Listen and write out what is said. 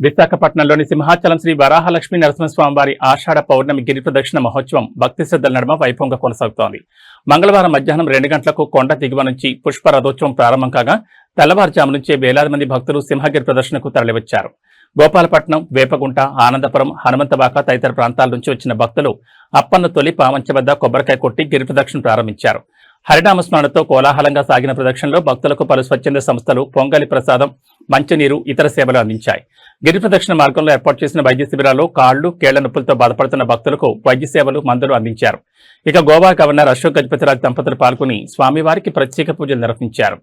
విశాఖపట్నంలోని సింహాచలం శ్రీ వరాహలక్ష్మీ నరసింహస్వామి వారి ఆషాఢ పౌర్ణమి గిరి ప్రదక్షిణ మహోత్సవం భక్తి శ్రద్ధల నడుమ వైభవంగా కొనసాగుతోంది. మంగళవారం మధ్యాహ్నం 2 గంటలకు కొండ దిగువ నుంచి పుష్ప రథోత్సవం ప్రారంభం కాగా తెల్లవారుజాము నుంచే వేలాది మంది భక్తులు సింహగిరి ప్రదర్శనకు తరలివచ్చారు. గోపాలపట్నం, వేపగుంట, ఆనందపురం, హనుమంతబాక తదితర ప్రాంతాల నుంచి వచ్చిన భక్తులు అప్పన్న తొలి పావంచ వద్ద కొబ్బరికాయ కొట్టి గిరి ప్రదక్షిణ ప్రారంభించారు. హరినామస్మరణతో కోలాహలంగా సాగిన ప్రదక్షిణలో భక్తులకు పలు స్వచ్ఛంద సంస్థలు పొంగలి ప్రసాదం, మంచినీరు, ఇతర సేవలు అందించాయి. గిరి ప్రదక్షిణ మార్గంలో ఏర్పాటు చేసిన వైద్య శిబిరాల్లో కాళ్లు, కేళ్ల నొప్పులతో బాధపడుతున్న భక్తులకు వైద్య సేవలు, మందులు అందించారు. ఇక గోవా గవర్నర్ అశోక్ గజపతిరాజు దంపతులు పాల్గొని స్వామివారికి ప్రత్యేక పూజలు నిర్వహించారు.